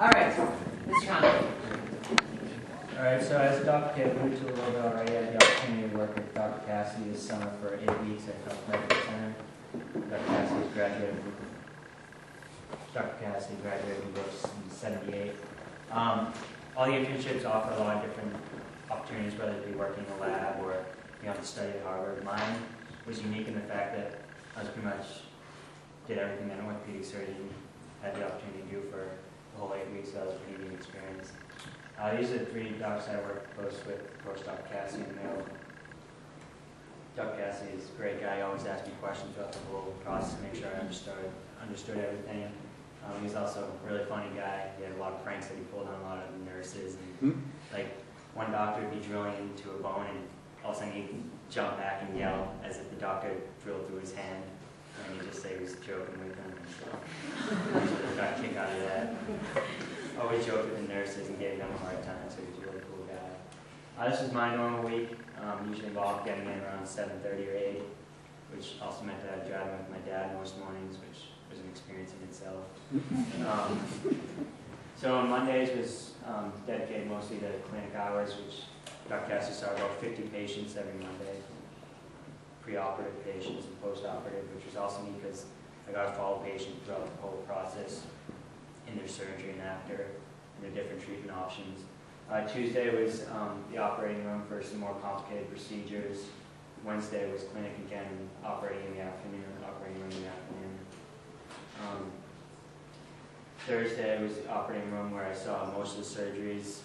All right, Mr. Conway. All right, so as Dr. K alluded to a little bit already, I had the opportunity to work with Dr. Cassidy this summer for 8 weeks at Health Medical Center. Dr. Cassidy graduated from Brooks in '78. All the internships offer a lot of different opportunities, whether it be working in a lab or being able to study at Harvard. Mine was unique in the fact that I was pretty much did everything that an orthopedic surgeon had the opportunity to do for the whole 8 weeks, so that was a pretty neat experience. These are the 3 docs I work close with, of course, Dr. Cassidy in the middle. Dr. Cassidy is a great guy. He always asked me questions throughout the whole process to make sure I understood everything. He's also a really funny guy. He had a lot of pranks that he pulled on a lot of nurses. And, like, one doctor would be drilling into a bone, and all of a sudden he'd jump back and yell as if the doctor drilled through his hand. And he'd just say he was joking with them. And so I got a kick out of that. Always joked with the nurses and gave them a hard time, so he's a really cool guy. This was my normal week. Usually involved getting in around 7:30 or 8, which also meant that I'd drive with my dad most mornings, which was an experience in itself. So on Mondays was dedicated mostly to clinic hours, which Dr. Cassidy saw about 50 patients every Monday, pre-operative patients and post-operative, which was also neat because I got to follow patients throughout the whole process in their surgery and after, and their different treatment options. Tuesday was the operating room for some more complicated procedures. Wednesday was clinic again, operating in the afternoon, operating room in the afternoon. Thursday was the operating room where I saw most of the surgeries.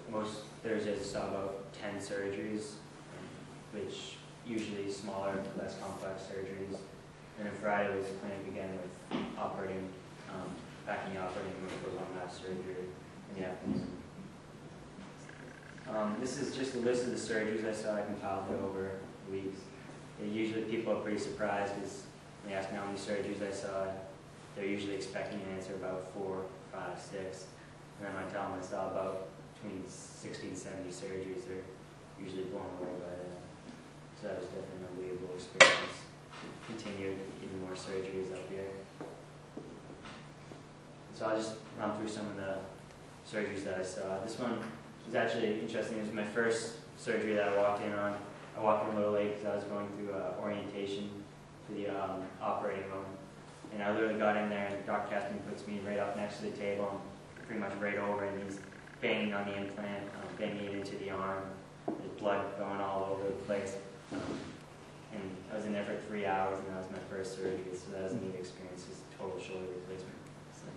Most Thursdays I saw about 10 surgeries, which usually smaller, less complex surgeries. And then Friday was clinic again with operating, back in the operating room for one last surgery in the afternoon. This is just a list of the surgeries I saw. I compiled it over weeks. Usually people are pretty surprised because when they ask me how many surgeries I saw, they're usually expecting an answer about 4, 5, 6. And then when I tell them I saw about between 60 and 70 surgeries, they're usually blown away by that. So that was definitely an unbelievable experience. Continued even more surgeries up here. So I'll just run through some of the surgeries that I saw. This one was actually interesting. It was my first surgery that I walked in on. I walked in a little late because I was going through orientation for the operating room. And I literally got in there, and Dr. Cassidy puts me right up next to the table, pretty much right over, and he's banging on the implant, banging it into the arm. There's blood going all over the place. And I was in there for 3 hours, and that was my first surgery, so that was a neat experience. It's a total shoulder replacement. So,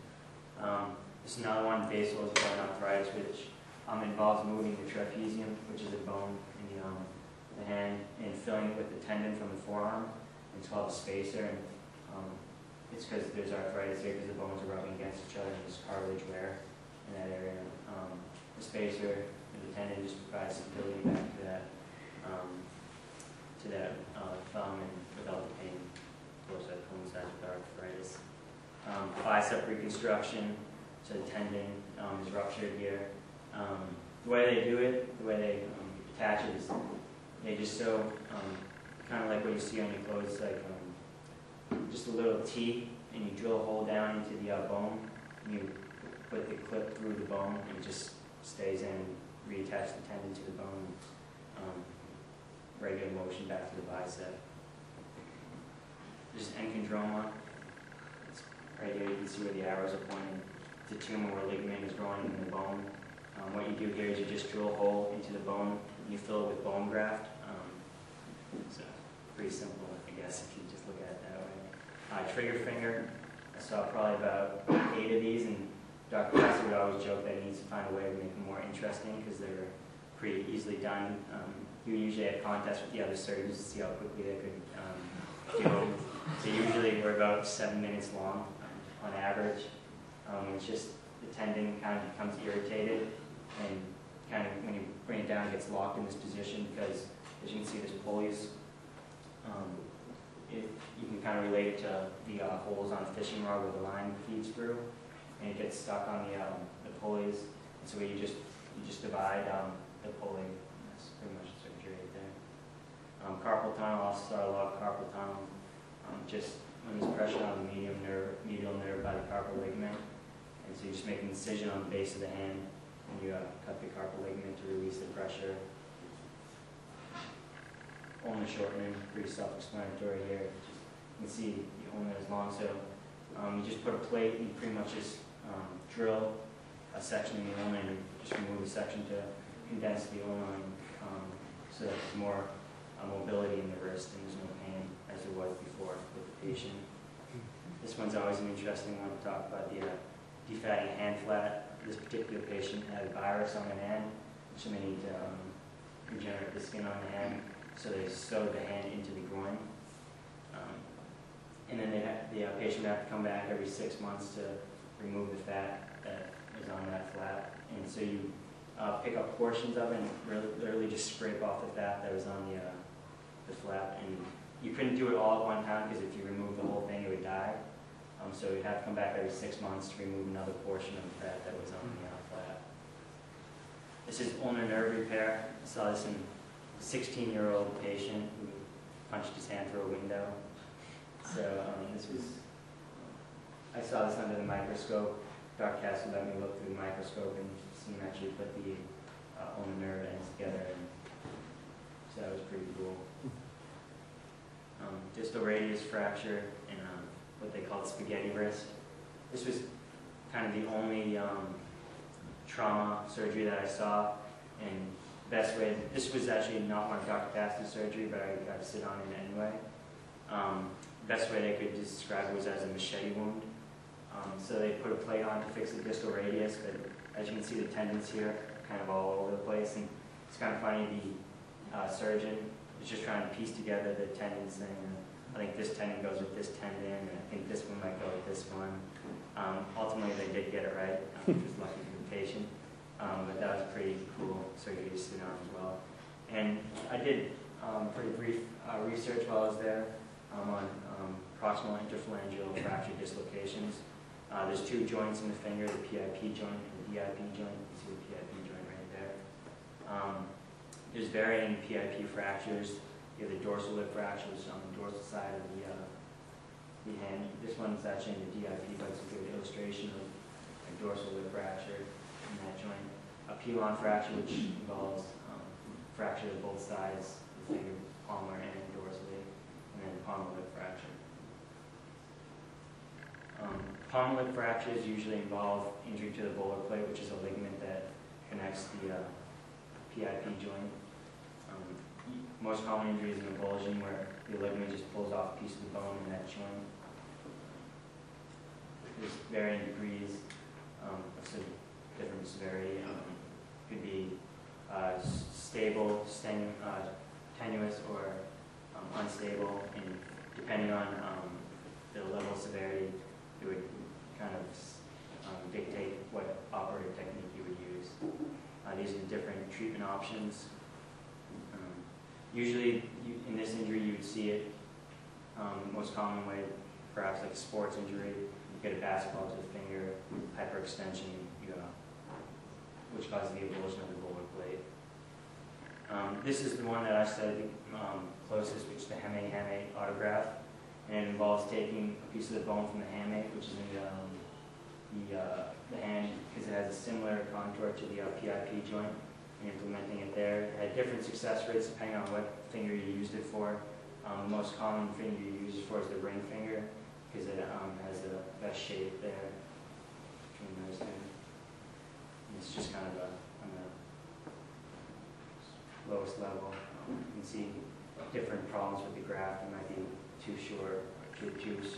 this is another one, basal joint arthritis, which involves moving the trapezium, which is a bone in the hand, and filling it with the tendon from the forearm. It's called a spacer, and it's because there's arthritis here because the bones are rubbing against each other and there's cartilage wear in that area. The spacer and the tendon just provides stability back to that thumb, and without the pain. Of course, that coincides with arthritis. Bicep reconstruction, so the tendon is ruptured here. The way they do it, the way they attach it is they just sew, kind of like what you see on your clothes, like just a little T, and you drill a hole down into the bone, and you put the clip through the bone, and it just stays in, and reattach the tendon to the bone. Regular motion back to the bicep. There's enchondroma. It's right here, you can see where the arrows are pointing. It's a tumor where ligament is growing in the bone. What you do here is you just drill a hole into the bone, and you fill it with bone graft. So pretty simple, I guess, if you just look at it that way. Trigger finger. I saw probably about 8 of these, and Dr. Cassidy would always joke that he needs to find a way to make them more interesting because they were pretty easily done. He would usually have contests with the other surgeons to see how quickly they could do them. So usually we're about 7 minutes long on average. It's just the tendon kind of becomes irritated, and kind of when you bring it down, it gets locked in this position because, as you can see, there's pulleys. You can kind of relate it to the holes on a fishing rod where the line feeds through, and it gets stuck on the pulleys. And so you just divide the pulley. That's pretty much the surgery right there. Carpal tunnel. Also saw a lot of carpal tunnel. Just when there's pressure on the medial nerve by the carpal ligament, And so you just make an incision on the base of the hand, and you cut the carpal ligament to release the pressure. Ulnar shortening, pretty self-explanatory here. You can see the ulna is long, so you just put a plate and you pretty much just drill a section in the ulna and you just remove the section to condense the ulna so that there's more mobility in the wrist and there's no pain as there was before with the patient. This one's always an interesting one to talk about, the defatting hand flat. This particular patient had a virus on the hand, so they need to regenerate the skin on the hand. So they sewed the hand into the groin. And then the patient would have to come back every 6 months to remove the fat that is on that flap. And so you pick up portions of it and literally just scrape off the fat that was on the flap. And you couldn't do it all at one time because if you remove the whole thing, it would die. So you'd have to come back every 6 months to remove another portion of the fat that was on the flap. This is ulnar nerve repair. I saw this in a 16-year-old patient who punched his hand through a window. So I saw this under the microscope. Dr. Castle let me look through the microscope and see him actually put the ulnar nerve ends together. And so that was pretty cool. Distal radius fracture and what they call spaghetti wrist. This was kind of the only trauma surgery that I saw. And best way, this was actually not one of Dr. Castle's surgery, but I got to sit on it anyway. Best way they could describe it was as a machete wound. So they put a plate on to fix the distal radius, but as you can see the tendons here are kind of all over the place. And it's kind of funny, the surgeon was just trying to piece together the tendons thing. I think this tendon goes with this tendon, and I think this one might go with this one. Ultimately, they did get it right, which was lucky for the patient. But that was pretty cool surgery to sit on as well. And I did pretty brief research while I was there on proximal interphalangeal fracture dislocations. There's two joints in the finger, the PIP joint and the DIP joint. You see the PIP joint right there. There's varying PIP fractures. You have the dorsal lip fracture, which is on the dorsal side of the hand. This one's actually in the DIP, but it's a good illustration of a dorsal lip fracture in that joint. A pilon fracture, which involves fracture of both sides, the finger, palmar, and dorsally, and then palmar lip fracture. Palmar lip fractures usually involve injury to the volar plate, which is a ligament that connects the PIP joint. Most common injury is an avulsion, where the ligament just pulls off a piece of the bone in that joint. There's varying degrees of different severity. Could be stable, tenuous, or unstable, and depending on the level of severity, it would kind of dictate what operative technique you would use. These are the different treatment options. Usually, in this injury, you would see it most common way, perhaps like a sports injury. You get a basketball to the finger, hyperextension, which causes the avulsion of the volar plate. This is the one that I studied closest, which is the hamate autograft. And it involves taking a piece of the bone from the hamate, which is in the hand, because it has a similar contour to the PIP joint, and implementing it there. It had different success rates depending on what finger you used it for. The most common finger you use it for is the ring finger, because it has the best shape there between those two. And it's just kind of on the lowest level. You can see different problems with the graft. It might be too short or too obtuse,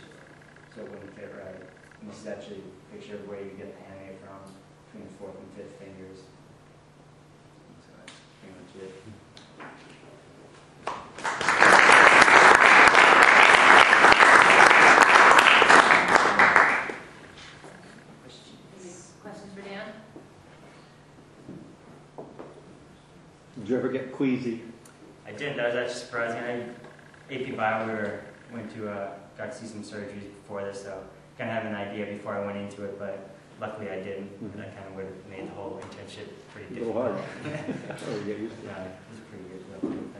so it wouldn't fit right. And this is actually a picture of where you get the hamate from, between the 4th and 5th fingers. So that's pretty much it. Questions for Dan? Did you ever get queasy? I did. That was actually surprising. AP Bio, got to see some surgeries before this, so kind of have an idea before I went into it, but luckily I didn't. And I kind of would have made the whole internship pretty difficult. A little hard. Oh, you get used to it. Yeah, it was a pretty good thing.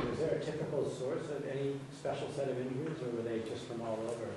Was there a typical source of any special set of injuries, or were they just from all over?